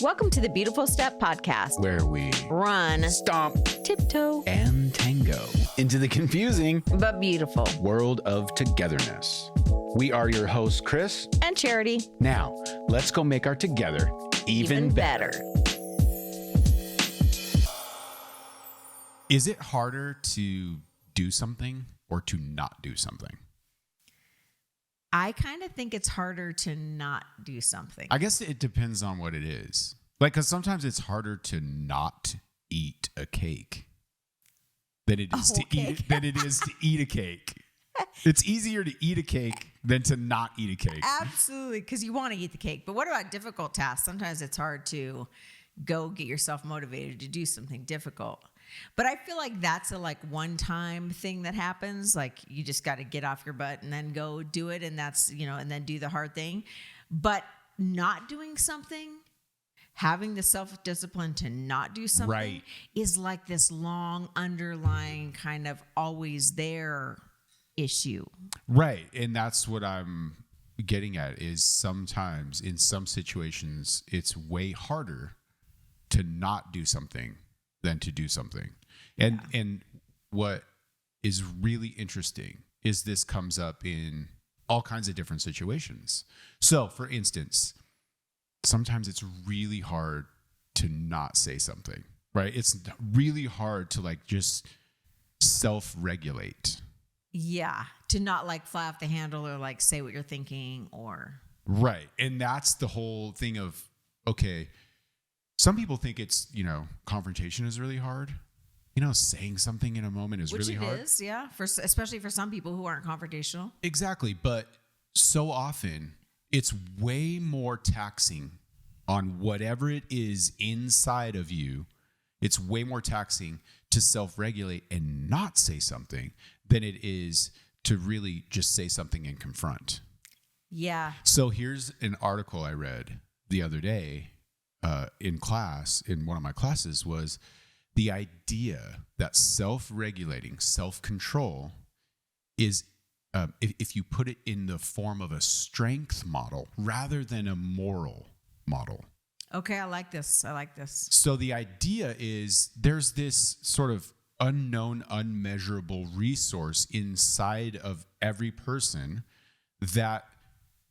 Welcome to the Beautiful Step Podcast, where we run, stomp, tiptoe, and tango into the confusing but beautiful world of togetherness. We are your hosts, Kris and Charity. Now, let's go make our together even better. Is it harder to do something or to not do something? I kind of think it's harder to not do something. I guess it depends on what it is. Like, because sometimes it's harder to not eat a cake than it is to eat a cake. It's easier to eat a cake than to not eat a cake. Absolutely, because you want to eat the cake. But what about difficult tasks? Sometimes it's hard to go get yourself motivated to do something difficult. But I feel like that's a one-time thing that happens. Like you just got to get off your butt and then go do it. And that's, and then do the hard thing. But not doing something, having the self-discipline to not do something right. is like this long underlying kind of always there issue. Right. And that's what I'm getting at is sometimes in some situations, it's way harder to not do something than to do something. And what is really interesting is this comes up in all kinds of different situations. So for instance, sometimes it's really hard to not say something, right? It's really hard to just self-regulate. Yeah. To not fly off the handle or say what you're thinking or. Right. And that's the whole thing of, okay, some people think it's, confrontation is really hard. Saying something in a moment is really hard. Which it is, yeah. Especially for some people who aren't confrontational. Exactly. But so often it's way more taxing on whatever it is inside of you. It's way more taxing to self-regulate and not say something than it is to really just say something and confront. Yeah. So here's an article I read the other day in class, in one of my classes, was the idea that self-regulating, self-control is, if you put it in the form of a strength model rather than a moral model. Okay, I like this. So the idea is there's this sort of unknown, unmeasurable resource inside of every person that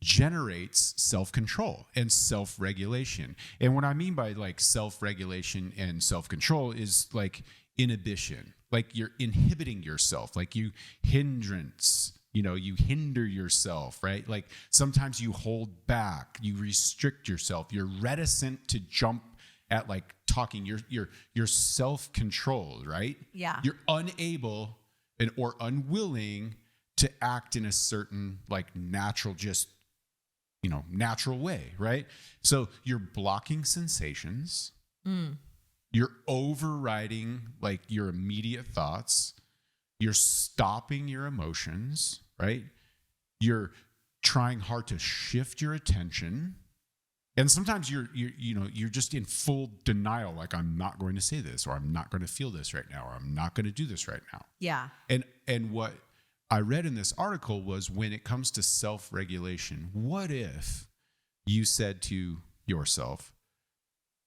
generates self-control and self-regulation. And what I mean by self-regulation and self-control is inhibition. You're inhibiting yourself, you hinder yourself, right? Sometimes you hold back, you restrict yourself, you're reticent to jump at talking, you're self-controlled, right? Yeah. You're unable or unwilling to act in a certain natural way, right? So you're blocking sensations. You're overriding your immediate thoughts. You're stopping your emotions, right? You're trying hard to shift your attention. And sometimes you're just in full denial, I'm not going to say this, or I'm not going to feel this right now, or I'm not going to do this right now. Yeah. And what I read in this article was, when it comes to self-regulation, what if you said to yourself,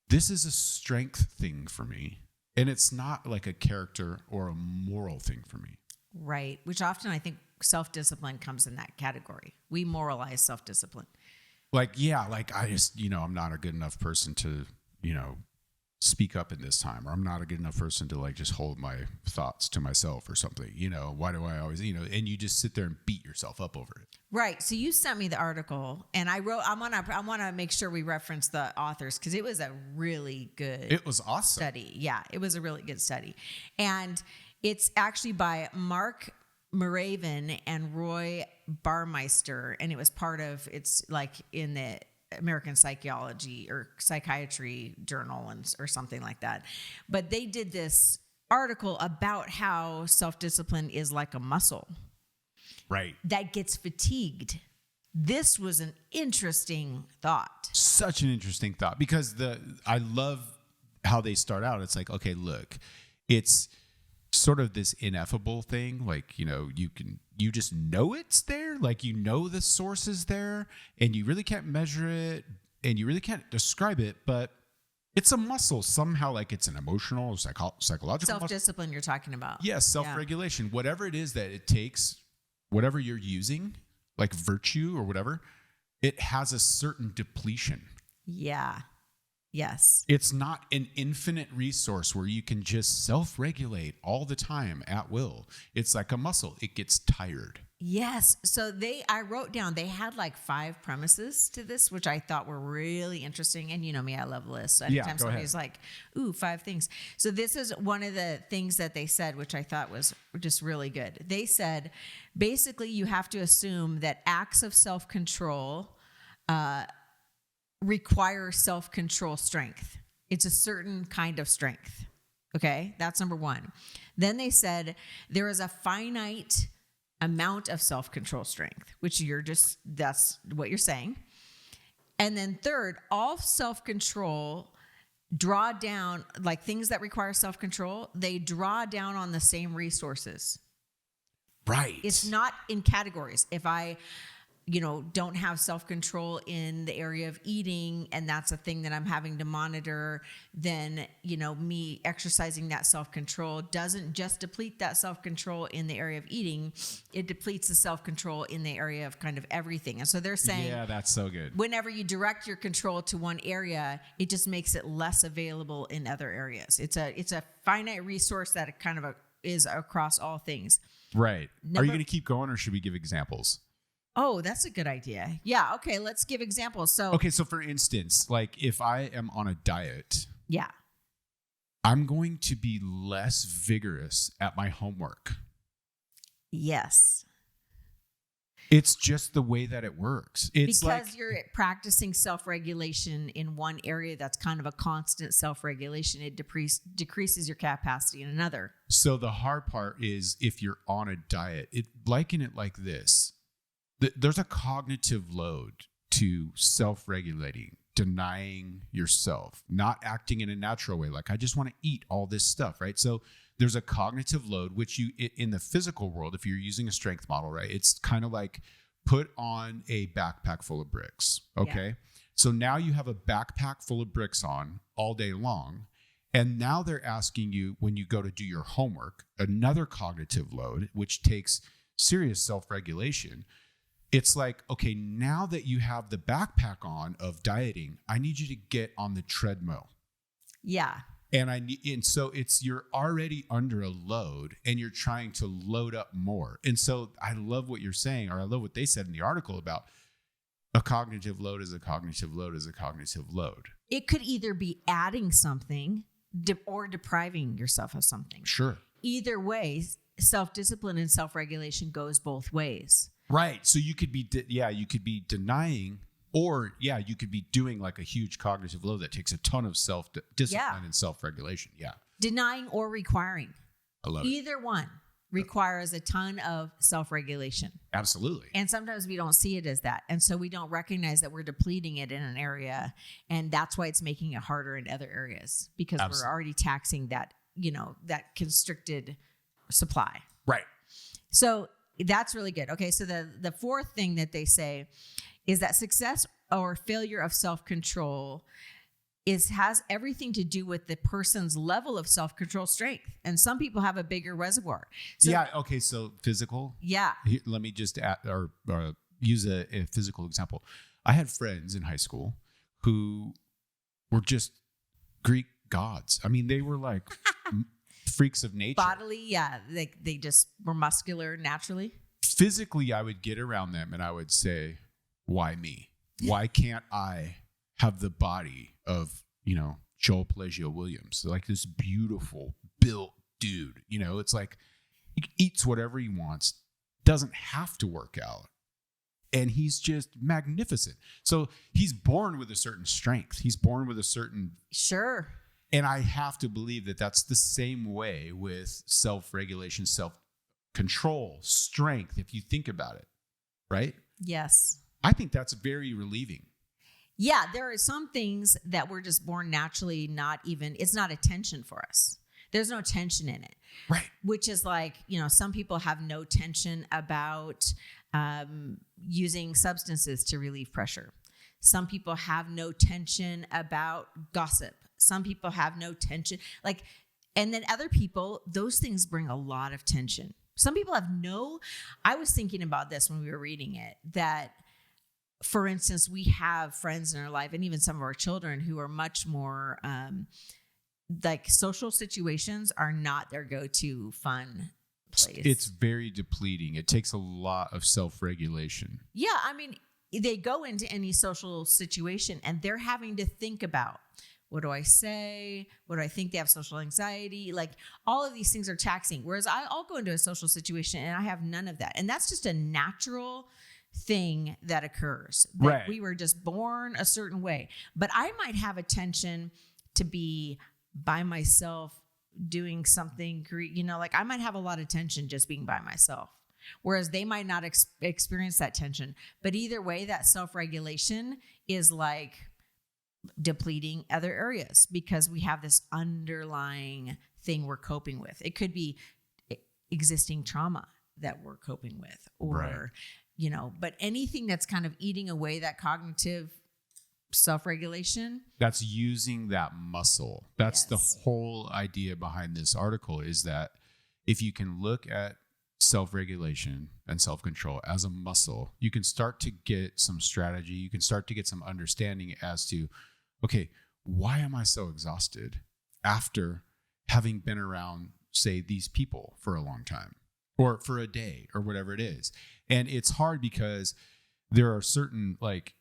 this is a strength thing for me, and it's not a character or a moral thing for me. Right. Which often I think self-discipline comes in that category. We moralize self-discipline. I just, I'm not a good enough person to, speak up in this time, or I'm not a good enough person to just hold my thoughts to myself or something. Why do I always, and you just sit there and beat yourself up over it. Right. So you sent me the article, and I want to make sure we reference the authors, because it was a really good. It was awesome study. Yeah, it was a really good study, and it's actually by Mark Muraven and Roy Barmeister, and it was part of, it's in the American Psychology or Psychiatry Journal or something like that. But they did this article about how self-discipline is like a muscle. Right. That gets fatigued. This was an interesting thought. Such an interesting thought, because I love how they start out. It's okay, look, it's sort of this ineffable thing. You just know it's there. The source is there, and you really can't measure it, and you really can't describe it, but It's a muscle somehow, like it's an emotional, psychological muscle. Self-discipline you're talking about. Yes, self-regulation. Whatever it is that it takes, whatever you're using, like virtue or whatever, it has a certain depletion. Yeah. Yes. It's not an infinite resource where you can just self-regulate all the time at will. It's like a muscle. It gets tired. Yes. So I wrote down, they had like 5 premises to this, which I thought were really interesting. And you know me, I love lists. So anytime go somebody's ahead. like, ooh, 5 things. So this is one of the things that they said, which I thought was just really good. They said, basically, you have to assume that acts of self-control require self-control strength. It's a certain kind of strength. Okay. That's number 1. Then they said there is a finite amount of self-control strength, which that's what you're saying. And then third, all self-control draw down, like things that require self-control, they draw down on the same resources. Right. It's not in categories. If I, don't have self-control in the area of eating, and that's a thing that I'm having to monitor, then, me exercising that self-control doesn't just deplete that self-control in the area of eating, it depletes the self-control in the area of kind of everything. And so they're saying, yeah, that's so good. whenever you direct your control to one area, it just makes it less available in other areas. It's a finite resource that kind of is across all things. Right. Are you going to keep going, or should we give examples? Oh, that's a good idea. Yeah. Okay. Let's give examples. So, So for instance, like if I am on a diet, yeah. I'm going to be less vigorous at my homework. Yes. It's just the way that it works. It's because you're practicing self-regulation in one area that's kind of a constant self-regulation. It decreases your capacity in another. So the hard part is if you're on a diet, liken it like this. There's a cognitive load to self-regulating, denying yourself, not acting in a natural way. Like, I just want to eat all this stuff, right? So there's a cognitive load, which in the physical world, if you're using a strength model, right, it's kind of like put on a backpack full of bricks, okay? Yeah. So now you have a backpack full of bricks on all day long. And now they're asking you, when you go to do your homework, another cognitive load, which takes serious self-regulation. It's like, okay, now that you have the backpack on of dieting, I need you to get on the treadmill. Yeah. And so you're already under a load and you're trying to load up more. And so I love what you're saying, or I love what they said in the article about a cognitive load is a cognitive load is a cognitive load. It could either be adding something or depriving yourself of something. Sure. Either way, self-discipline and self-regulation goes both ways. Right. So you could be, you could be denying, or you could be doing like a huge cognitive load that takes a ton of self-discipline and self-regulation. Yeah. Denying or requiring. I love Either one requires a ton of self-regulation. Absolutely. And sometimes we don't see it as that. And so we don't recognize that we're depleting it in an area. And that's why it's making it harder in other areas, because we're already taxing that, that constricted supply. Right. So that's really good. Okay. So the fourth thing that they say is that success or failure of self-control has everything to do with the person's level of self-control strength. And some people have a bigger reservoir. So, Okay. So physical. Yeah. Here, let me just add, or use a physical example. I had friends in high school who were just Greek gods. I mean, they were like freaks of nature. Bodily, yeah. They just were muscular naturally. Physically, I would get around them and I would say, why me? Why can't I have the body of, Joel Pelagio Williams? Like this beautiful built dude, it's like he eats whatever he wants, doesn't have to work out. And he's just magnificent. So he's born with a certain strength. He's born with a certain... Sure. And I have to believe that that's the same way with self-regulation, self-control, strength, if you think about it, right? Yes. I think that's very relieving. Yeah, there are some things that we're just born naturally it's not a tension for us. There's no tension in it. Right. Which is like, some people have no tension about using substances to relieve pressure. Some people have no tension about gossip. Some people have no tension. Like, and then other people, those things bring a lot of tension. Some people have I was thinking about this when we were reading it, that for instance, we have friends in our life and even some of our children who are much more, like social situations are not their go-to fun place. It's very depleting. It takes a lot of self-regulation. Yeah. I mean, they go into any social situation and they're having to think about, what do I say? What do I think? They have social anxiety. Like all of these things are taxing. Whereas I'll go into a social situation and I have none of that. And that's just a natural thing that occurs. That right. We were just born a certain way. But I might have a tension to be by myself doing something, like I might have a lot of tension just being by myself. Whereas they might not experience that tension. But either way, that self-regulation is like depleting other areas because we have this underlying thing we're coping with. It could be existing trauma that we're coping with, or, but anything that's kind of eating away that cognitive self-regulation. That's using that muscle. That's Yes. the whole idea behind this article, is that if you can look at self-regulation and self-control as a muscle, you can start to get some strategy. You can start to get some understanding as to, okay, why am I so exhausted after having been around, say, these people for a long time or for a day or whatever it is? And it's hard because there are certain, like,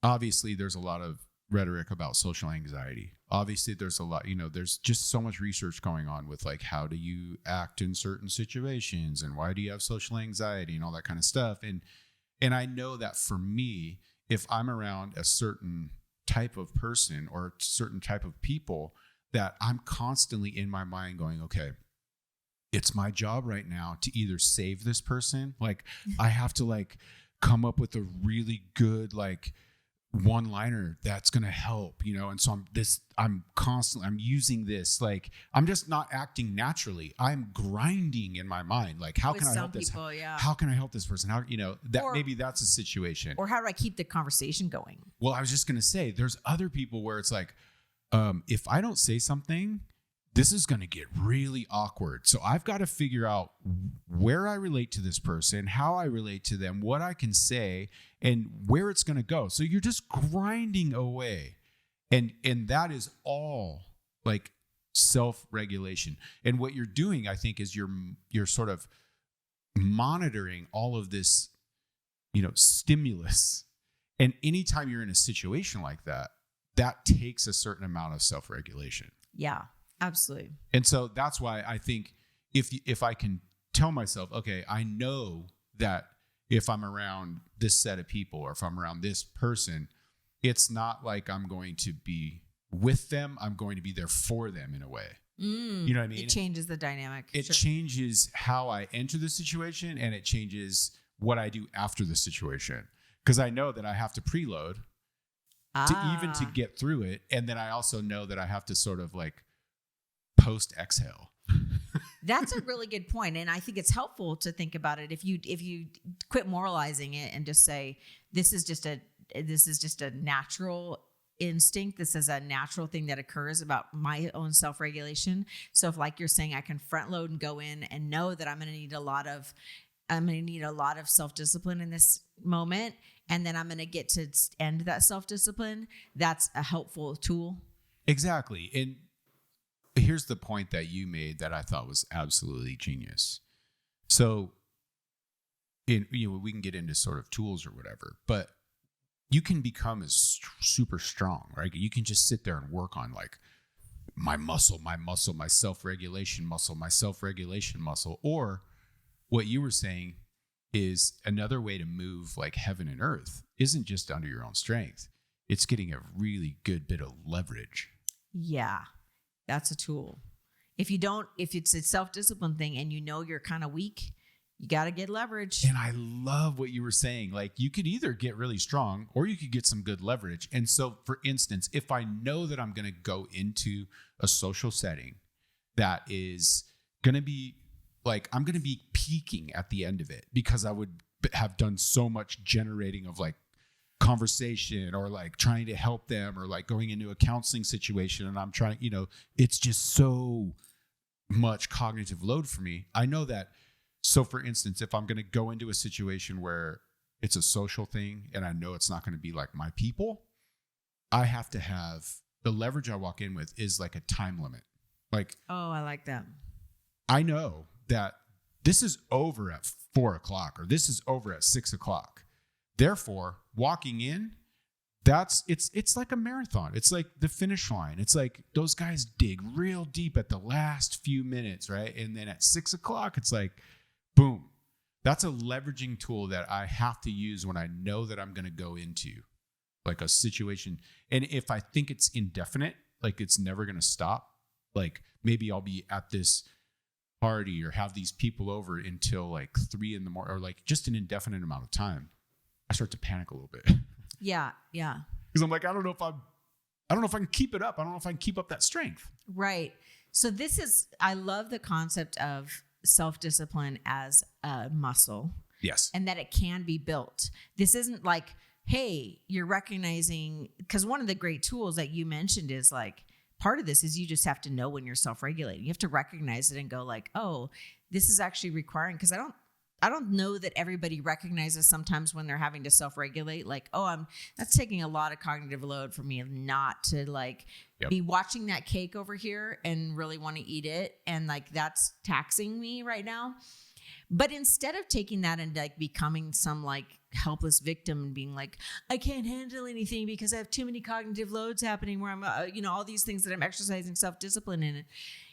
obviously there's a lot of rhetoric about social anxiety. Obviously there's a lot, there's just so much research going on with like, how do you act in certain situations and why do you have social anxiety and all that kind of stuff. And I know that for me, if I'm around a certain type of person or certain type of people, that I'm constantly in my mind going, okay, it's my job right now to either save this person. Like I have to like come up with a really good, like, one-liner that's going to help, and so I'm using this, like, I'm just not acting naturally. I'm grinding in my mind. Like, how With can I some help this? people, yeah. How can I help this person? How, that Or- maybe that's a situation. Or how do I keep the conversation going? Well, I was just going to say, there's other people where it's like, if I don't say something, this is going to get really awkward. So I've got to figure out where I relate to this person, how I relate to them, what I can say, and where it's going to go. So you're just grinding away. And that is all like self-regulation. And what you're doing, I think, is you're sort of monitoring all of this, stimulus. And anytime you're in a situation like that, that takes a certain amount of self-regulation. Yeah, absolutely. And so that's why I think if I can tell myself, okay, I know that if I'm around this set of people or if I'm around this person, it's not like I'm going to be with them. I'm going to be there for them in a way. You know what I mean? It changes the dynamic. It changes how I enter the situation, and it changes what I do after the situation. Because I know that I have to preload to get through it. And then I also know that I have to sort of like post exhale. That's a really good point. And I think it's helpful to think about it. If you quit moralizing it and just say, this is just a natural instinct. This is a natural thing that occurs about my own self-regulation. So if, like you're saying, I can front load and go in and know that I'm going to need a lot of self-discipline in this moment. And then I'm going to get to end that self-discipline. That's a helpful tool. Exactly. And here's the point that you made that I thought was absolutely genius. So, we can get into sort of tools or whatever, but you can become super strong, right? You can just sit there and work on like my self-regulation muscle. Or what you were saying is another way to move like heaven and earth isn't just under your own strength. It's getting a really good bit of leverage. Yeah. That's a tool. If it's a self-discipline thing and you're kind of weak, you got to get leverage. And I love what you were saying. Like you could either get really strong or you could get some good leverage. And so for instance, if I know that I'm going to go into a social setting that is going to be like, I'm going to be peaking at the end of it because I would have done so much generating of like conversation or like trying to help them or like going into a counseling situation and I'm trying, it's just so much cognitive load for me. I know that. So for instance, if I'm going to go into a situation where it's a social thing and I know it's not going to be like my people, I have to have the leverage I walk in with is like a time limit. Like, oh, I like that. I know that this is over at 4:00 or this is over at 6:00. Therefore, walking in, it's like a marathon. It's like the finish line. It's like those guys dig real deep at the last few minutes, right? And then at 6:00, it's like, boom. That's a leveraging tool that I have to use when I know that I'm going to go into like a situation. And if I think it's indefinite, like it's never going to stop, like maybe I'll be at this party or have these people over until like 3 a.m. or like just an indefinite amount of time, I start to panic a little bit. Yeah. Because I'm like, I don't know if I can keep it up. I don't know if I can keep up that strength. Right. So I love the concept of self-discipline as a muscle. Yes. And that it can be built. This isn't like, hey, you're recognizing, because one of the great tools that you mentioned is like, part of this is you just have to know when you're self-regulating. You have to recognize it and go like, oh, this is actually requiring, because I don't know that everybody recognizes sometimes when they're having to self-regulate, like, oh, that's taking a lot of cognitive load for me not to like be watching that cake over here and really want to eat it. And like, that's taxing me right now. But instead of taking that and like becoming some like helpless victim and being like, I can't handle anything because I have too many cognitive loads happening where I'm, all these things that I'm exercising self-discipline in.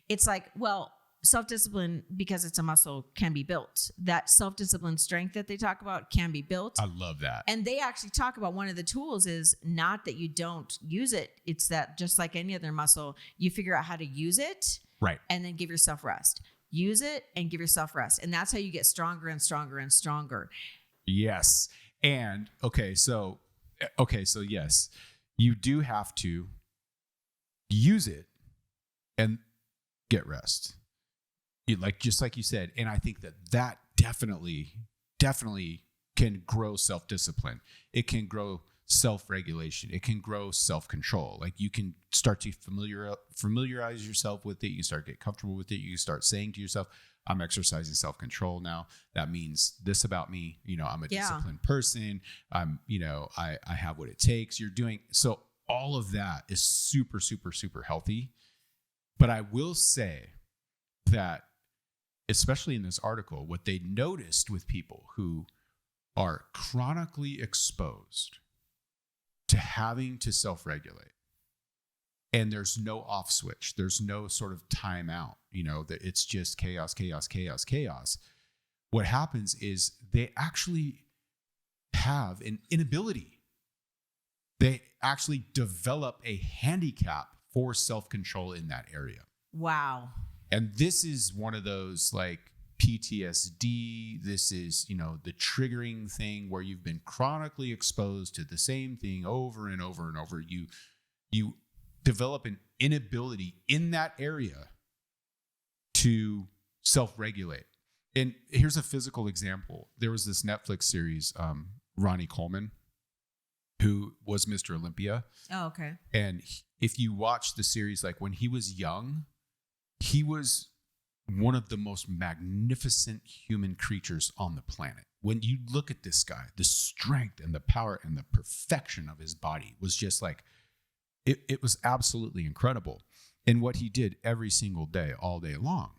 It's like, well, self-discipline, because it's a muscle, can be built. That self-discipline strength that they talk about can be built. I love that. And they actually talk about one of the tools is not that you don't use it. It's that just like any other muscle, you figure out how to use it. Right. And then give yourself rest. Use it and give yourself rest. And that's how you get stronger and stronger and stronger. Yes. And so yes, you do have to use it and get rest. Just like you said. And I think that definitely can grow self-discipline. It can grow self-regulation. It can grow self-control. Like you can start to familiarize yourself with it. You start to get comfortable with it. You start saying to yourself, I'm exercising self-control now. That means this about me. I'm a disciplined person. I have what it takes. So all of that is super, super, super healthy. But I will say that, especially in this article, what they noticed with people who are chronically exposed to having to self-regulate, and there's no off switch, there's no sort of timeout, that it's just chaos. What happens is they actually have an inability. They actually develop a handicap for self-control in that area. Wow. And this is one of those like PTSD. This is, the triggering thing where you've been chronically exposed to the same thing over and over and over. You develop an inability in that area to self-regulate. And here's a physical example. There was this Netflix series, Ronnie Coleman, who was Mr. Olympia. Oh, okay. And if you watch the series, like when he was young, he was one of the most magnificent human creatures on the planet. When you look at this guy, the strength and the power and the perfection of his body was just like, it was absolutely incredible. And what he did every single day, all day long,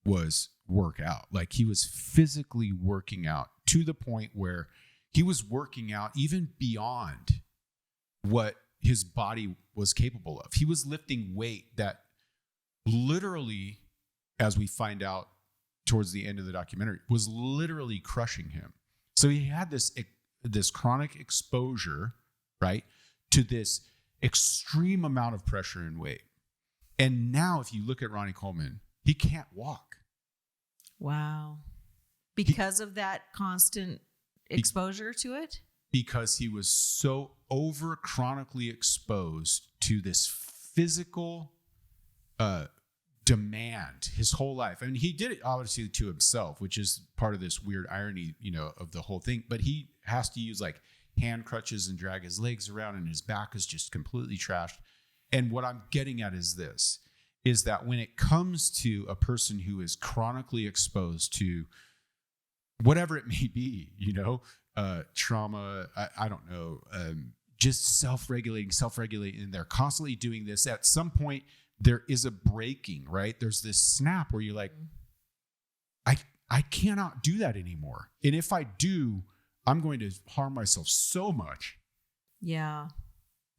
was work out. Like he was physically working out to the point where he was working out even beyond what his body was capable of. He was lifting weight that literally, as we find out towards the end of the documentary, was literally crushing him. So he had this chronic exposure, right, to this extreme amount of pressure and weight. And now if you look at Ronnie Coleman, he can't walk. Wow. Because of that constant exposure to it? Because he was so over chronically exposed to this physical demand his whole life. I mean, he did it obviously to himself, which is part of this weird irony, of the whole thing. But he has to use like hand crutches and drag his legs around, and his back is just completely trashed. And what I'm getting at is this, is that when it comes to a person who is chronically exposed to whatever it may be, trauma, I don't know, just self-regulating, and they're constantly doing this. At some point, there is a breaking, right? There's this snap where you're like, I cannot do that anymore. And if I do, I'm going to harm myself so much. Yeah.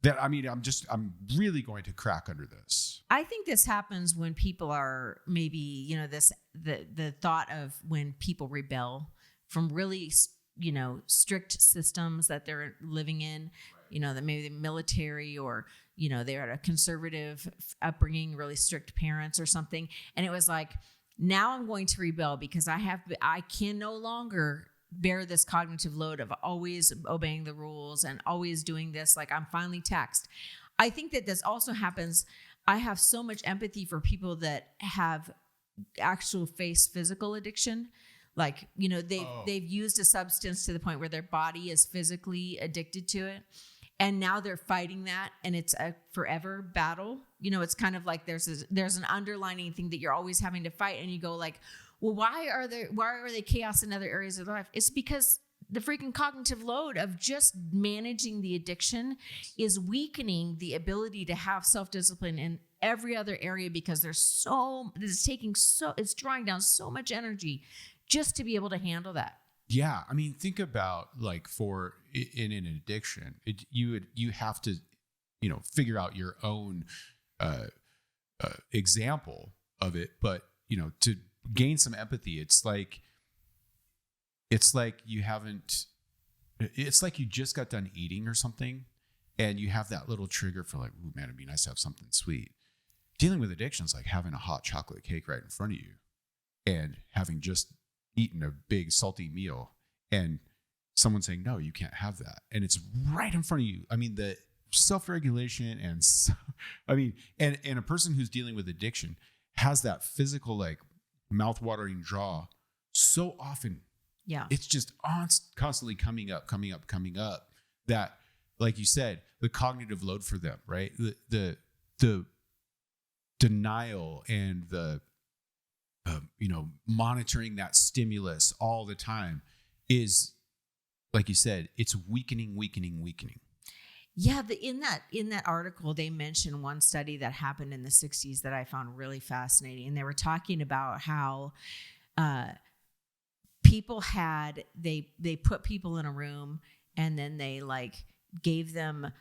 That, I'm really going to crack under this. I think this happens when people are maybe, the thought of when people rebel from really, strict systems that they're living in, that maybe the military or, they're at a conservative upbringing, really strict parents or something. And it was like, now I'm going to rebel because I can no longer bear this cognitive load of always obeying the rules and always doing this. Like, I'm finally taxed. I think that this also happens. I have so much empathy for people that have actual face physical addiction. Like, they've used a substance to the point where their body is physically addicted to it. And now they're fighting that, and it's a forever battle. It's kind of like there's an underlining thing that you're always having to fight, and you go like, well, why are they chaos in other areas of their life? It's because the freaking cognitive load of just managing the addiction is weakening the ability to have self-discipline in every other area, because it's drawing down so much energy just to be able to handle that. Yeah. Think about like in an addiction, you have to, figure out your own example of it. But, to gain some empathy, it's like you just got done eating or something, and you have that little trigger for like, ooh, man, it'd be nice to have something sweet. Dealing with addiction is like having a hot chocolate cake right in front of you and having just eaten a big salty meal and someone saying, no, you can't have that. And it's right in front of you. The self-regulation and a person who's dealing with addiction has that physical, like, mouth-watering draw so often. Yeah. It's just constantly coming up that, like you said, the cognitive load for them, right? The denial and the, monitoring that stimulus all the time is, like you said, it's weakening. Yeah, in that article, they mentioned one study that happened in the 60s that I found really fascinating. And they were talking about how people they put people in a room, and then they like gave them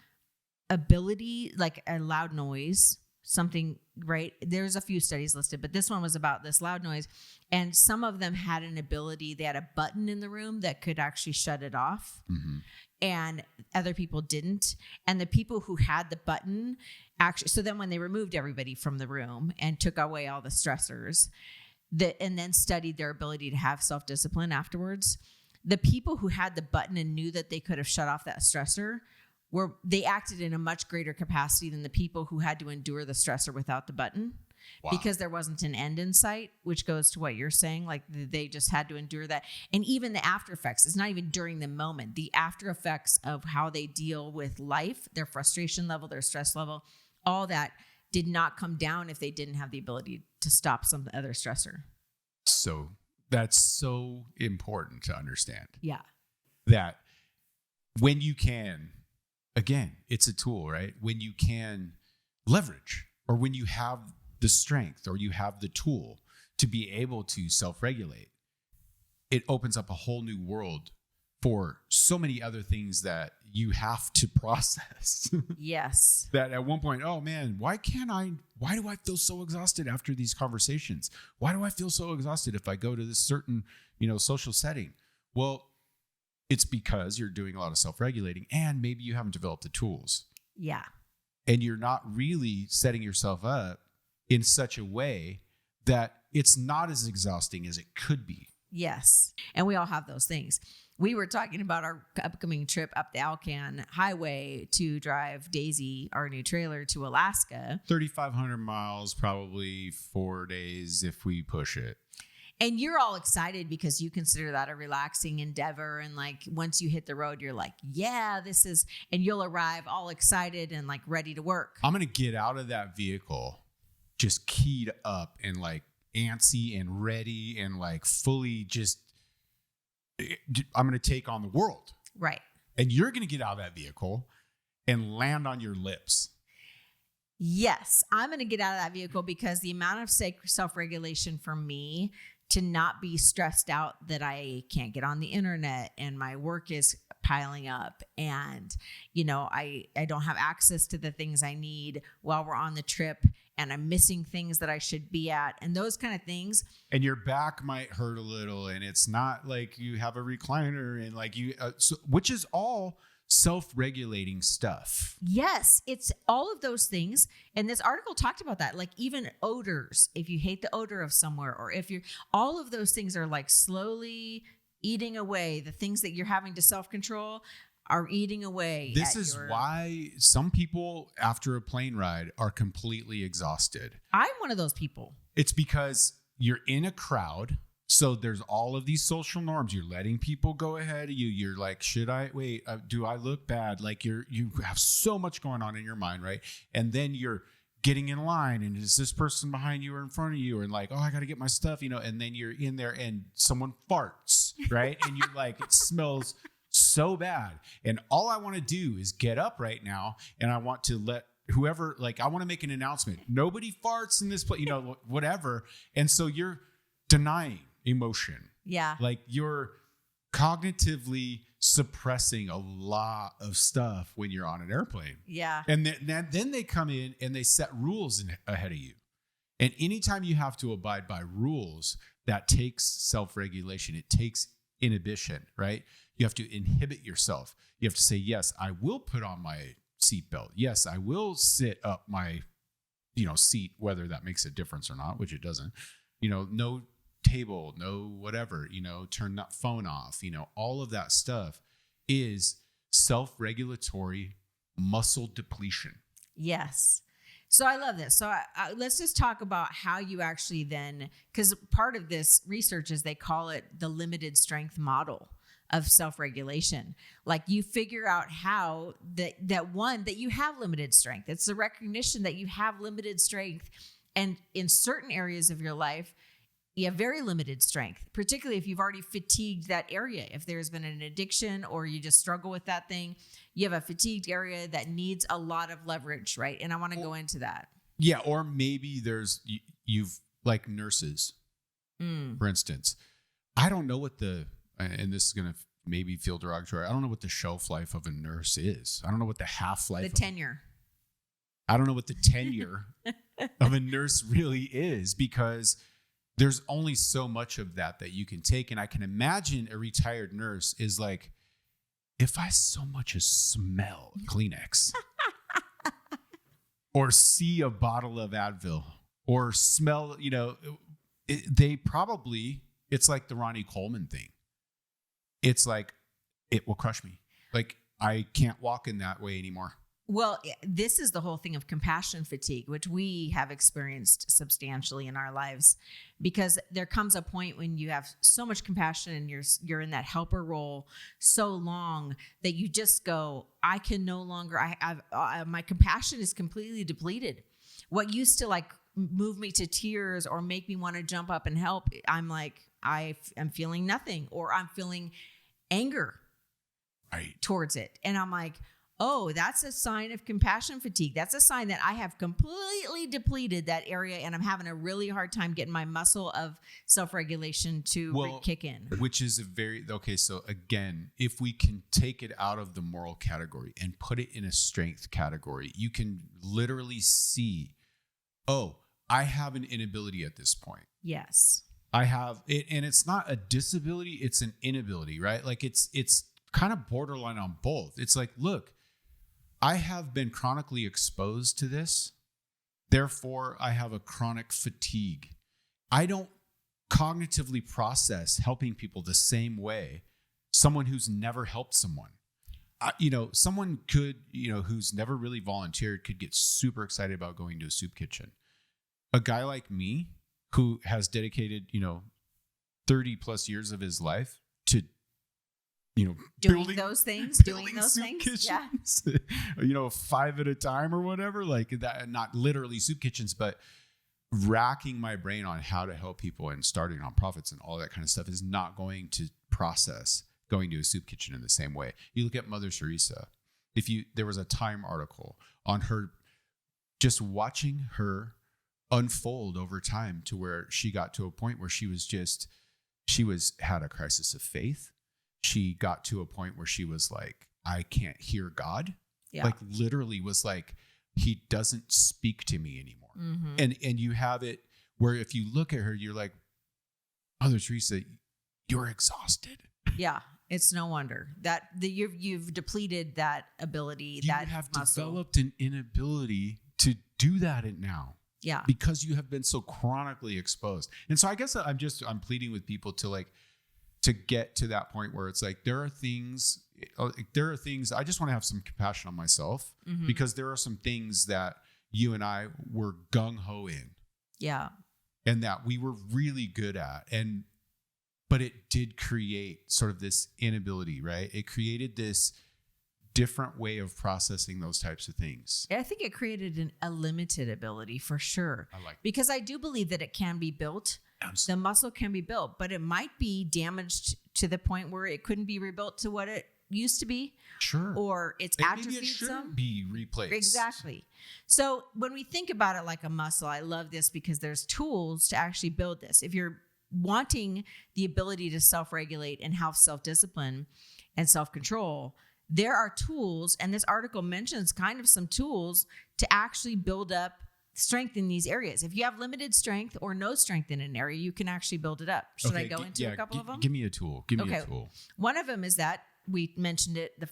ability, like a loud noise, something, right? There's a few studies listed, but this one was about this loud noise. And some of them had an ability, they had a button in the room that could actually shut it off. Mm-hmm. And other people didn't. And the people who had the button so then when they removed everybody from the room and took away all the stressors, and then studied their ability to have self-discipline afterwards, the people who had the button and knew that they could have shut off that stressor they acted in a much greater capacity than the people who had to endure the stressor without the button. Wow. Because there wasn't an end in sight, which goes to what you're saying. Like, they just had to endure that. And even the after effects, it's not even during the moment. The after effects of how they deal with life, their frustration level, their stress level, all that did not come down if they didn't have the ability to stop some other stressor. So that's so important to understand. Yeah. That when you can, again, it's a tool, right? When you can leverage, or when you have the strength, or you have the tool to be able to self-regulate, it opens up a whole new world for so many other things that you have to process. Yes. That at one point, oh man, why do I feel so exhausted after these conversations? Why do I feel so exhausted if I go to this certain, social setting? Well, it's because you're doing a lot of self-regulating, and maybe you haven't developed the tools. Yeah. And you're not really setting yourself up in such a way that it's not as exhausting as it could be. Yes. And we all have those things. We were talking about our upcoming trip up the Alcan Highway to drive Daisy, our new trailer, to Alaska. 3,500 miles, probably 4 days if we push it. And you're all excited because you consider that a relaxing endeavor. And like, once you hit the road, you're like, yeah, this is, and you'll arrive all excited and like ready to work. I'm going to get out of that vehicle just keyed up and like antsy and ready and like fully just, I'm going to take on the world. Right. And you're going to get out of that vehicle and land on your lips. Yes, I'm going to get out of that vehicle because the amount of self-regulation for me to not be stressed out that I can't get on the internet and my work is piling up and, you know, I don't have access to the things I need while we're on the trip and I'm missing things that I should be at and those kind of things. And your back might hurt a little and it's not like you have a recliner and like you, which is all self-regulating stuff. Yes, it's all of those things. And this article talked about that, like even odors, if you hate the odor of somewhere, or if you're, all of those things are like slowly eating away. The things that you're having to self-control are eating away. This is why some people after a plane ride are completely exhausted. I'm one of those people. It's because you're in a crowd. So there's all of these social norms. You're letting people go ahead of you. You're like, should I wait? Do I look bad? Like you have so much going on in your mind, right? And then you're getting in line, and is this person behind you or in front of you? And like, oh, I got to get my stuff, you know. And then you're in there, and someone farts, right? And you're like, it smells so bad. And all I want to do is get up right now, and I want to let whoever, like, I want to make an announcement. Nobody farts in this place, you know, whatever. And so you're denying emotion. Yeah. Like you're cognitively suppressing a lot of stuff when you're on an airplane. Yeah. And then they come in and they set rules ahead of you. And anytime you have to abide by rules, that takes self-regulation. It takes inhibition, right? You have to inhibit yourself. You have to say, yes, I will put on my seatbelt. Yes, I will sit up my, seat, whether that makes a difference or not, which it doesn't. No table, no whatever, turn that phone off, all of that stuff is self-regulatory muscle depletion. Yes. So I love this. So let's just talk about how you actually then, because part of this research is they call it the limited strength model of self-regulation. Like you figure out how that you have limited strength. It's the recognition that you have limited strength. And in certain areas of your life, you have very limited strength, particularly if you've already fatigued that area. If there's been an addiction or you just struggle with that thing, you have a fatigued area that needs a lot of leverage, right? And I want to go into that. Yeah, or maybe you've like nurses, for instance. I don't know what and this is going to maybe feel derogatory. I don't know what the shelf life of a nurse is. I don't know what the half-life. The tenure. I don't know what the tenure of a nurse really is, because there's only so much of that you can take. And I can imagine a retired nurse is like, if I so much as smell Kleenex or see a bottle of Advil or smell, it's like the Ronnie Coleman thing. It's like, it will crush me. Like I can't walk in that way anymore. Well, this is the whole thing of compassion fatigue, which we have experienced substantially in our lives, because there comes a point when you have so much compassion and you're in that helper role so long that you just go, I can no longer, my compassion is completely depleted. What used to like move me to tears or make me want to jump up and help, I'm like, I am feeling nothing, or I'm feeling anger towards it. And I'm like, oh, that's a sign of compassion fatigue. That's a sign that I have completely depleted that area and I'm having a really hard time getting my muscle of self-regulation to kick in. Which is so again, if we can take it out of the moral category and put it in a strength category, you can literally see, oh, I have an inability at this point. Yes. I have it, and it's not a disability, it's an inability, right? Like it's kind of borderline on both. It's like, look, I have been chronically exposed to this. Therefore, I have a chronic fatigue. I don't cognitively process helping people the same way someone who's never helped someone. Someone could, who's never really volunteered could get super excited about going to a soup kitchen. A guy like me who has dedicated, 30 plus years of his life to, doing building those things, soup kitchens. Yeah. kitchens, 5 at a time or whatever, like that, not literally soup kitchens, but racking my brain on how to help people and starting nonprofits and all that kind of stuff is not going to process going to a soup kitchen in the same way. You look at Mother Teresa. There was a Time article on her, just watching her unfold over time to where she got to a point where she had a crisis of faith. She got to a point where she was like, I can't hear God. Yeah. Like literally was like, he doesn't speak to me anymore. Mm-hmm. And you have it where if you look at her, you're like, Mother Teresa, you're exhausted. Yeah. It's no wonder that you've depleted that ability. You that have muscle. developed an inability to do that now. Yeah. Because you have been so chronically exposed. And so I guess I'm pleading with people to get to that point where it's like, there are things I just want to have some compassion on myself, Mm-hmm. because there are some things that you and I were gung-ho in. Yeah. And that we were really good at. But it did create sort of this inability, right? It created this different way of processing those types of things. I think it created a limited ability for sure. I like that. Because I do believe that it can be built. Absolutely. The muscle can be built, but it might be damaged to the point where it couldn't be rebuilt to what it used to be. Sure. Or it's And atrophied maybe it shouldn't some. be replaced. Exactly. So when we think about it like a muscle, I love this because there's tools to actually build this. If you're wanting the ability to self-regulate and have self-discipline and self-control, there are tools, and this article mentions kind of some tools to actually build up strength in these areas. If you have limited strength or no strength in an area, you can actually build it up. Should I go into a couple of them? Give me a tool. One of them is that we mentioned it. The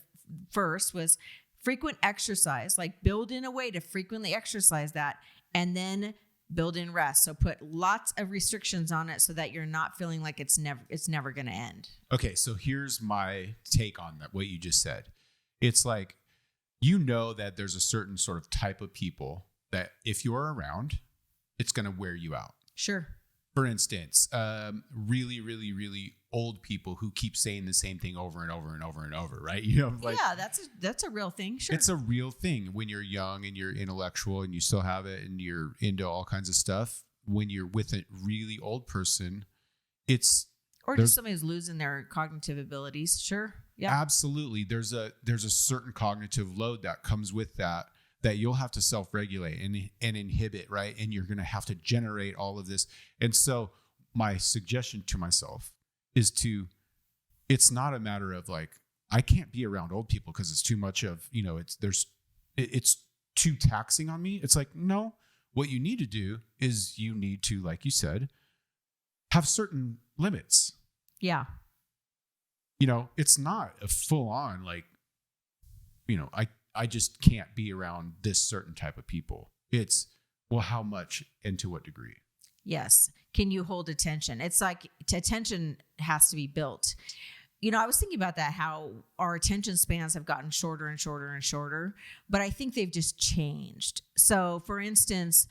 first was frequent exercise, like build in a way to frequently exercise that, and then build in rest. So put lots of restrictions on it so that you're not feeling like it's never going to end. Okay, so here's my take on that, what you just said. It's like, that there's a certain sort of type of people that if you're around, it's going to wear you out. Sure. For instance, really, really, really old people who keep saying the same thing over and over and over and over, right? Yeah, that's a real thing. Sure. It's a real thing when you're young and you're intellectual and you still have it and you're into all kinds of stuff. When you're with a really old person, just somebody who's losing their cognitive abilities. Sure. Yeah. Absolutely. There's a certain cognitive load that comes with that you'll have to self-regulate and inhibit, right? And you're going to have to generate all of this. And so my suggestion to myself is it's not a matter of like, I can't be around old people because it's too much of, it's too taxing on me. It's like, no, what you need to do is you need to, like you said, have certain limits. Yeah. It's not a full on, like, I just can't be around this certain type of people. It's, well, how much and to what degree? Yes. Can you hold attention? It's like attention has to be built. I was thinking about that, how our attention spans have gotten shorter and shorter and shorter, but I think they've just changed. So for instance,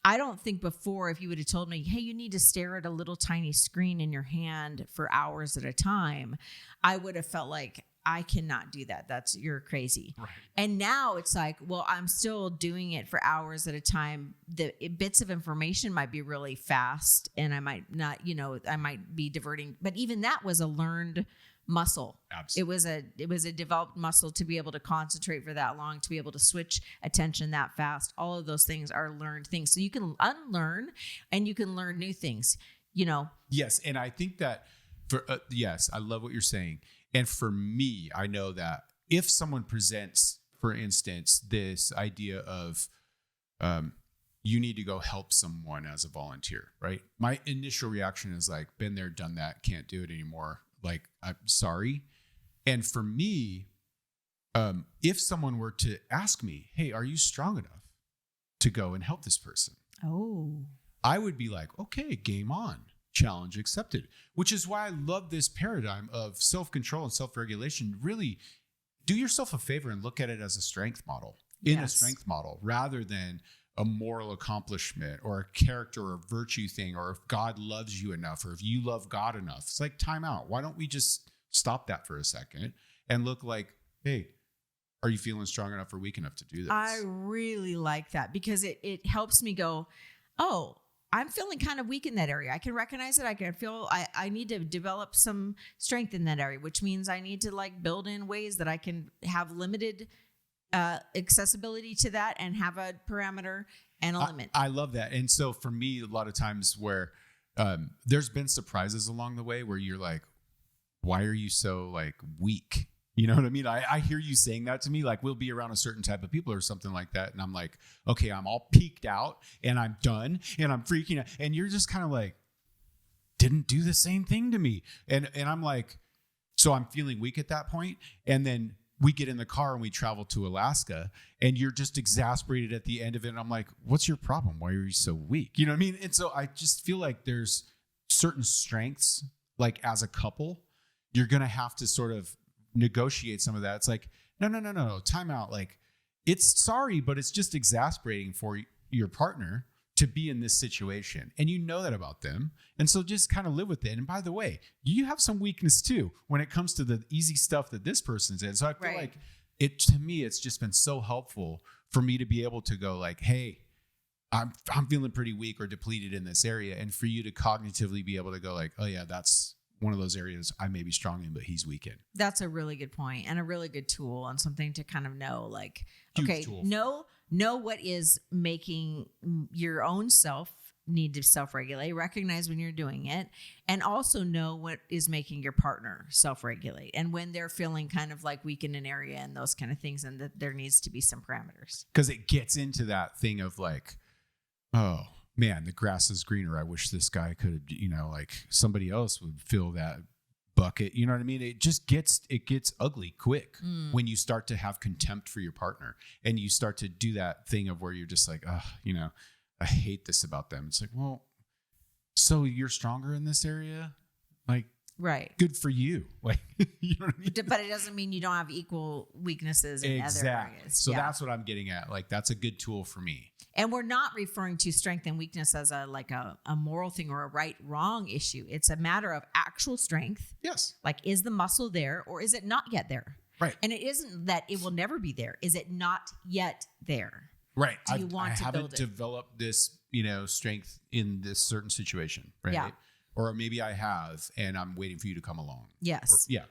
I don't think before, if you would have told me, hey, you need to stare at a little tiny screen in your hand for hours at a time, I would have felt like, I cannot do that. You're crazy. Right. And now it's like, well, I'm still doing it for hours at a time. The bits of information might be really fast and I might not, I might be diverting, but even that was a learned muscle. Absolutely. It was a developed muscle to be able to concentrate for that long, to be able to switch attention that fast. All of those things are learned things. So you can unlearn and you can learn new things, Yes. And I think that yes, I love what you're saying. And for me, I know that if someone presents, for instance, this idea of you need to go help someone as a volunteer, right? My initial reaction is like, been there, done that, can't do it anymore. Like, I'm sorry. And for me, if someone were to ask me, hey, are you strong enough to go and help this person? Oh, I would be like, okay, game on. Challenge accepted, which is why I love this paradigm of self-control and self-regulation. Really do yourself a favor and look at it as a strength model, a strength model, rather than, a moral accomplishment or a character or virtue thing, or if God loves you enough, or if you love God enough. It's like, time out. Why don't we just stop that for a second and look like, hey, are you feeling strong enough or weak enough to do this? I really like that because it helps me go, oh, I'm feeling kind of weak in that area. I can recognize it. I can feel I need to develop some strength in that area, which means I need to like build in ways that I can have limited accessibility to that and have a parameter and a limit. I love that. And so for me, a lot of times where there's been surprises along the way where you're like, why are you so like weak? You know what I mean? I hear you saying that to me, like we'll be around a certain type of people or something like that. And I'm like, okay, I'm all peaked out and I'm done and I'm freaking out. And you're just kind of like, didn't do the same thing to me. And I'm like, so I'm feeling weak at that point. And then we get in the car and we travel to Alaska and you're just exasperated at the end of it. And I'm like, what's your problem? Why are you so weak? You know what I mean? And so I just feel like there's certain strengths, like as a couple, you're going to have to sort of negotiate some of that. It's like, no, time out. Like, it's sorry, but it's just exasperating for your partner to be in this situation. And you know that about them. And so just kind of live with it. And by the way, you have some weakness too when it comes to the easy stuff that this person's in. So I feel like to me, it's just been so helpful for me to be able to go like, hey, I'm feeling pretty weak or depleted in this area. And for you to cognitively be able to go like, oh yeah, that's one of those areas I may be strong in, but he's weak in. That's a really good point and a really good tool and something to kind of know, like, Huge okay, tool. know what is making your own self need to self-regulate, recognize when you're doing it, and also know what is making your partner self-regulate and when they're feeling kind of like weak in an area and those kind of things, and that there needs to be some parameters. Because it gets into that thing of like, oh, man, the grass is greener. I wish this guy could, like somebody else would fill that bucket. You know what I mean? It just gets ugly quick when you start to have contempt for your partner and you start to do that thing of where you're just like, I hate this about them. It's like, well, so you're stronger in this area? Like, right. Good for you. Like, you know what I mean? But it doesn't mean you don't have equal weaknesses in other areas. So that's what I'm getting at. Like, that's a good tool for me. And we're not referring to strength and weakness as a moral thing or a right-wrong issue. It's a matter of actual strength. Yes. Like, is the muscle there or is it not yet there? Right. And it isn't that it will never be there. Is it not yet there? Right. Do you want to build it? I haven't developed this, strength in this certain situation. Right. Yeah. Or maybe I have, and I'm waiting for you to come along. Yes. Yeah.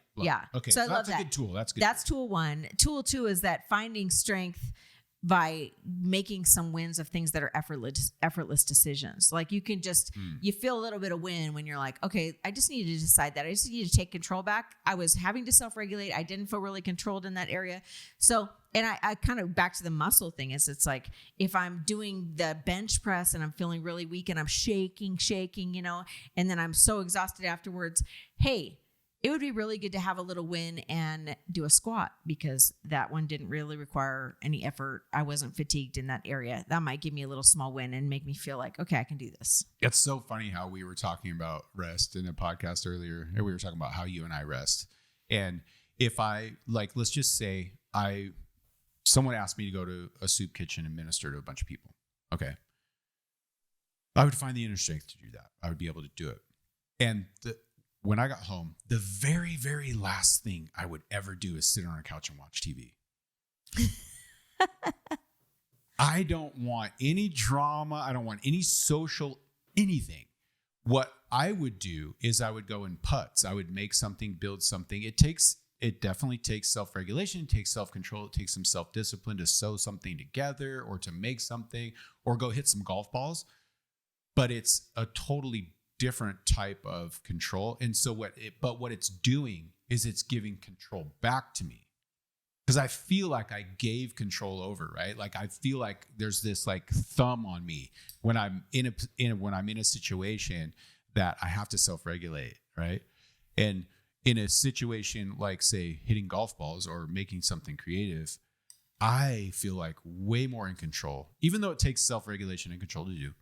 Okay. So I love that's a good tool. That's tool one. Tool two is that finding strength by making some wins of things that are effortless decisions. Like you can just, you feel a little bit of win when you're like, okay, I just need to decide that. I just need to take control back. I was having to self-regulate. I didn't feel really controlled in that area. So, and I kind of back to the muscle thing is it's like, if I'm doing the bench press and I'm feeling really weak and I'm shaking, and then I'm so exhausted afterwards, hey, it would be really good to have a little win and do a squat because that one didn't really require any effort. I wasn't fatigued in that area. That might give me a little small win and make me feel like, okay, I can do this. It's so funny how we were talking about rest in a podcast earlier, and we were talking about how you and I rest. And if I, like, let's just say someone asked me to go to a soup kitchen and minister to a bunch of people. Okay. I would find the inner strength to do that. I would be able to do it. And when I got home, the very, very last thing I would ever do is sit on a couch and watch TV. I don't want any drama. I don't want any social anything. What I would do is I would go in putts. I would make something, build something. It definitely takes self-regulation. It takes self-control. It takes some self-discipline to sew something together or to make something or go hit some golf balls. But it's a totally different type of control. And so what it's doing is it's giving control back to me because I feel like I gave control over, right? Like I feel like there's this like thumb on me when I'm in a situation that I have to self-regulate, right? And in a situation like say hitting golf balls or making something creative, I feel like way more in control, even though it takes self-regulation and control to do.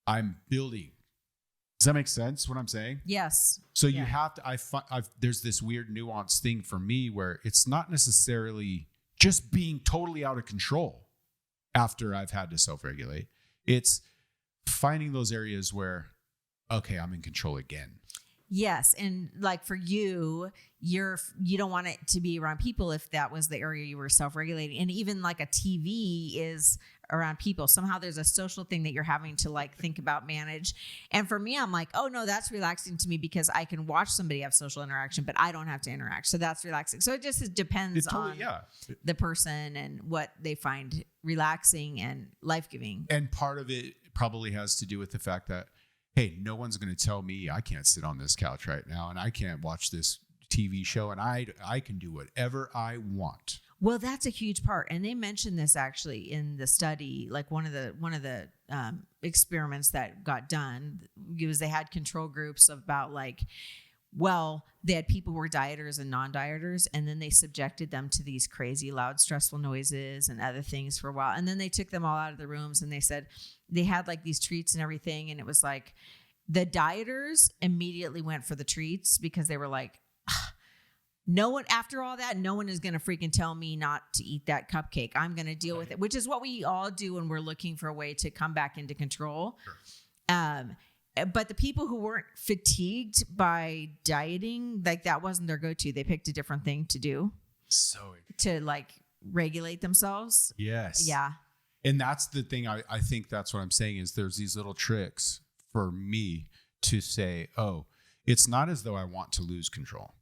I'm building. Does that make sense what I'm saying? Yes. So you have to, there's this weird nuanced thing for me where it's not necessarily just being totally out of control. after I've had to self-regulate. It's finding those areas where, okay, I'm in control again. Yes. And like for you, you don't want it to be around people if that was the area you were self-regulating. And even like a TV is around people. Somehow there's a social thing that you're having to like think about, manage. And for me, I'm like, oh no, that's relaxing to me because I can watch somebody have social interaction, but I don't have to interact. So that's relaxing. So it just depends on the person and what they find relaxing and life-giving. And part of it probably has to do with the fact that, hey, no one's going to tell me I can't sit on this couch right now and I can't watch this TV show and I can do whatever I want. Well, that's a huge part. And they mentioned this actually in the study, like one of the experiments that got done was they had control groups of about like, well, they had people who were dieters and non-dieters, and then they subjected them to these crazy loud, stressful noises and other things for a while. And then they took them all out of the rooms and they said they had like these treats and everything. And it was like the dieters immediately went for the treats because they were like, no one, after all that, no one is going to freaking tell me not to eat that cupcake. I'm going to deal with it, which is what we all do when we're looking for a way to come back into control. Sure. But the people who weren't fatigued by dieting, like that wasn't their go-to. They picked a different thing to do. To like regulate themselves. Yes. Yeah. And that's the thing. I think that's what I'm saying is there's these little tricks for me to say, oh, it's not as though I want to lose control.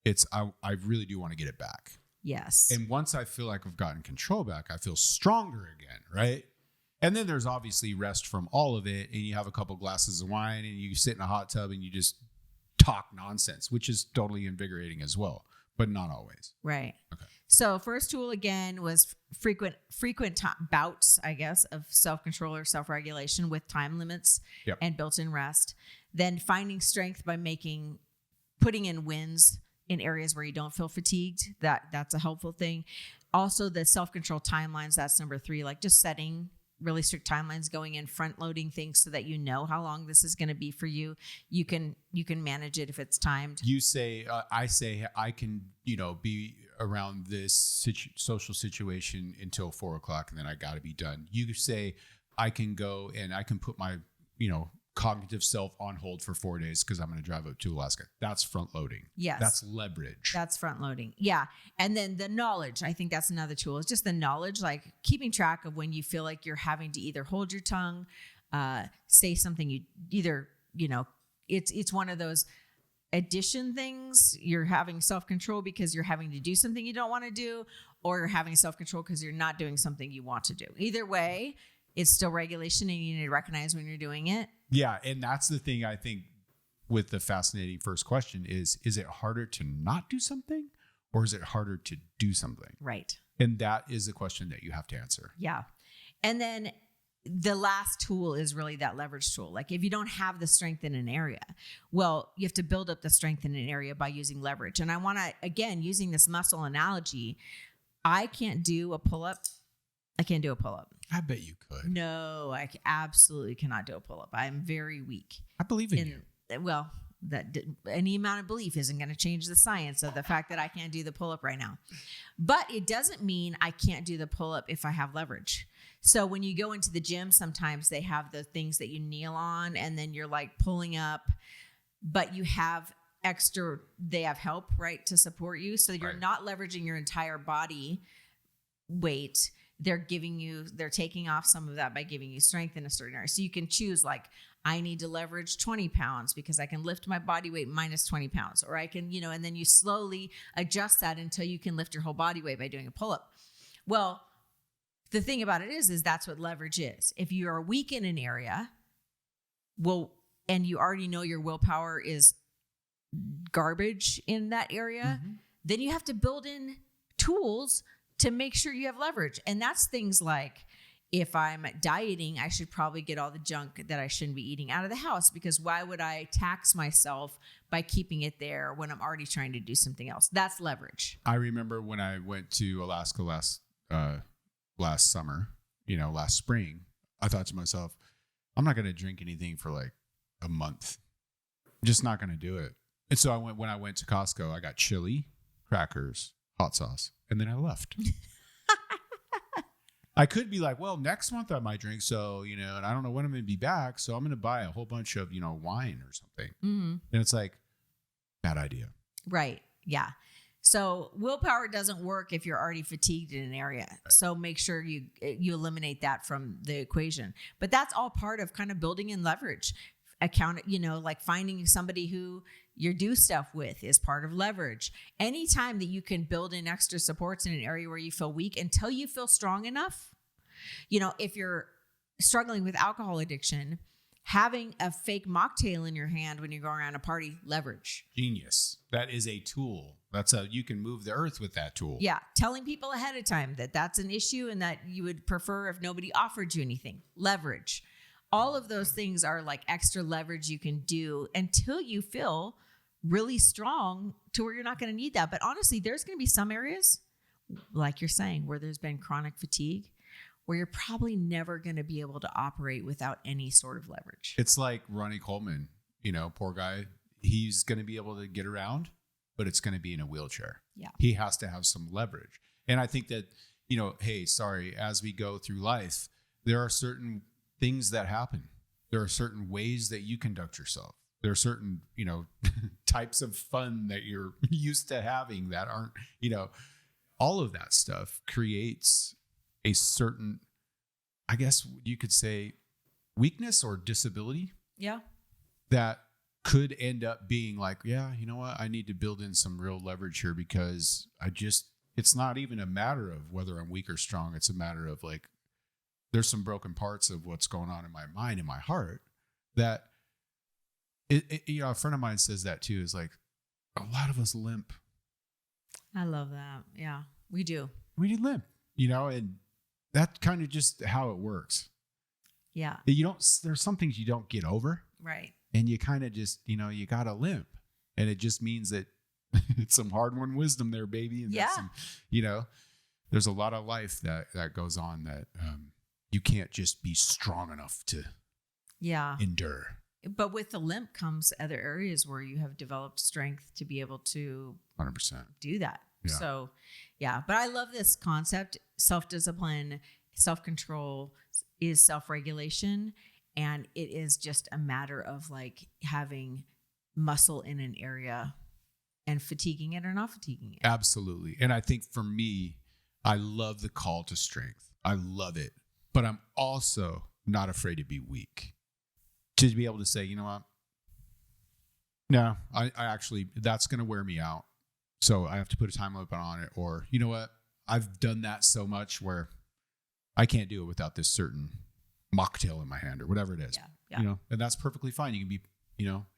It's I really do want to get it back. Yes. And once I feel like I've gotten control back, I feel stronger again, right? And then there's obviously rest from all of it. And you have a couple glasses of wine and you sit in a hot tub and you just talk nonsense, which is totally invigorating as well, but not always. Right. Okay. So first tool again was frequent bouts, I guess, of self-control or self-regulation with time limits and built-in rest. Then finding strength by putting in wins in areas where you don't feel fatigued. That's a helpful thing. Also the self-control timelines, that's number 3, like just setting really strict timelines, going in, front loading things so that you know how long this is going to be for you. You can manage it if it's timed. You say, I say I can, be around this social situation until 4:00 and then I got to be done. You say I can go and I can put my, cognitive self on hold for 4 days because I'm going to drive up to Alaska. That's front loading. Yes. That's leverage. That's front loading. Yeah. And then the knowledge, I think that's another tool. It's just the knowledge, like keeping track of when you feel like you're having to either hold your tongue, say something you either, it's one of those addition things. You're having self-control because you're having to do something you don't want to do, or you're having self-control because you're not doing something you want to do. Either way, it's still regulation and you need to recognize when you're doing it. Yeah. And that's the thing I think with the fascinating first question is it harder to not do something or is it harder to do something? Right. And that is a question that you have to answer. Yeah. And then the last tool is really that leverage tool. Like if you don't have the strength in an area, well, you have to build up the strength in an area by using leverage. And I want to, again, using this muscle analogy, I can't do a pull-up. I can't do a pull-up. I bet you could. No, I absolutely cannot do a pull-up. I'm very weak. I believe in you. Well, any amount of belief isn't going to change the science of the fact that I can't do the pull-up right now. But it doesn't mean I can't do the pull-up if I have leverage. So when you go into the gym, sometimes they have the things that you kneel on and then you're like pulling up, but you have they have help, right, to support you. So you're not leveraging your entire body weight. They're taking off some of that by giving you strength in a certain area. So you can choose like, I need to leverage 20 pounds because I can lift my body weight minus 20 pounds, or I can, and then you slowly adjust that until you can lift your whole body weight by doing a pull-up. Well, the thing about it is that's what leverage is. If you are weak in an area, and you already know your willpower is garbage in that area, then you have to build in tools to make sure you have leverage. And that's things like, if I'm dieting, I should probably get all the junk that I shouldn't be eating out of the house, because why would I tax myself by keeping it there when I'm already trying to do something else? That's leverage. I remember when I went to Alaska last summer, last spring, I thought to myself, I'm not going to drink anything for like a month. I'm just not going to do it. And so when I went to Costco, I got chili, crackers, hot sauce, and then I left. I could be like, well, next month I might drink. So, and I don't know when I'm going to be back. So I'm going to buy a whole bunch of, wine or something. Mm-hmm. And it's like, bad idea. Right. Yeah. So willpower doesn't work if you're already fatigued in an area. So make sure you eliminate that from the equation. But that's all part of kind of building in leverage. Like finding somebody who you do stuff with is part of leverage. Anytime that you can build in extra supports in an area where you feel weak until you feel strong enough. If you're struggling with alcohol addiction, having a fake mocktail in your hand when you go around a party, leverage. Genius. That is a tool. You can move the earth with that tool. Yeah. Telling people ahead of time that that's an issue and that you would prefer if nobody offered you anything. Leverage. All of those things are like extra leverage you can do until you feel really strong to where you're not going to need that. But honestly, there's going to be some areas, like you're saying, where there's been chronic fatigue, where you're probably never going to be able to operate without any sort of leverage. It's like Ronnie Coleman, poor guy. He's going to be able to get around, but it's going to be in a wheelchair. Yeah. He has to have some leverage. And I think that, as we go through life, there are certain things that happen. There are certain ways that you conduct yourself. There are certain, types of fun that you're used to having that aren't, all of that stuff creates a certain, I guess you could say, weakness or disability. Yeah. That could end up being like, yeah, you know what? I need to build in some real leverage here because it's not even a matter of whether I'm weak or strong. It's a matter of like, there's some broken parts of what's going on in my mind and my heart that a friend of mine says that too, is like a lot of us limp. I love that. Yeah, we do. We limp, and that's kind of just how it works. Yeah. There's some things you don't get over. Right. And you kind of just, you got to limp. And it just means that it's some hard-won wisdom there, baby. And yeah. There's a lot of life that goes on that you can't just be strong enough to endure. But with the limp comes other areas where you have developed strength to be able to 100% do that. Yeah. So, yeah. But I love this concept. Self-discipline, self-control is self-regulation. And it is just a matter of like having muscle in an area and fatiguing it or not fatiguing it. Absolutely. And I think for me, I love the call to strength. I love it. But I'm also not afraid to be weak. To be able to say, you know what? No, I actually, that's going to wear me out. So I have to put a time limit on it. Or, you know what? I've done that so much where I can't do it without this certain mocktail in my hand or whatever it is. Yeah. And that's perfectly fine. You can be,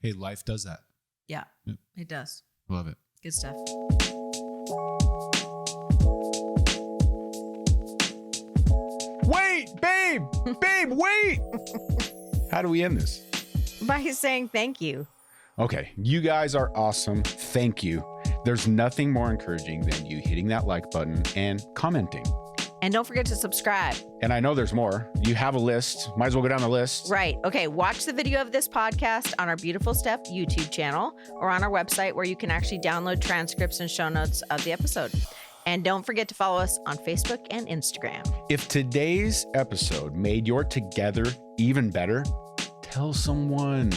hey, life does that. Yeah. It does. Love it. Good stuff. Wait, babe, wait. How do we end this? By saying thank you. Okay, you guys are awesome. Thank you. There's nothing more encouraging than you hitting that like button and commenting. And don't forget to subscribe. And I know there's more. You have a list. Might as well go down the list. Right. Okay. Watch the video of this podcast on our Beautiful Step YouTube channel or on our website where you can actually download transcripts and show notes of the episode. And don't forget to follow us on Facebook and Instagram. If today's episode made your together even better, tell someone.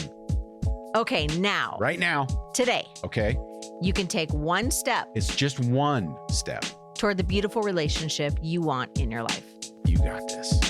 Okay, now. Right now. Today. Okay. You can take one step. It's just one step. Toward the beautiful relationship you want in your life. You got this.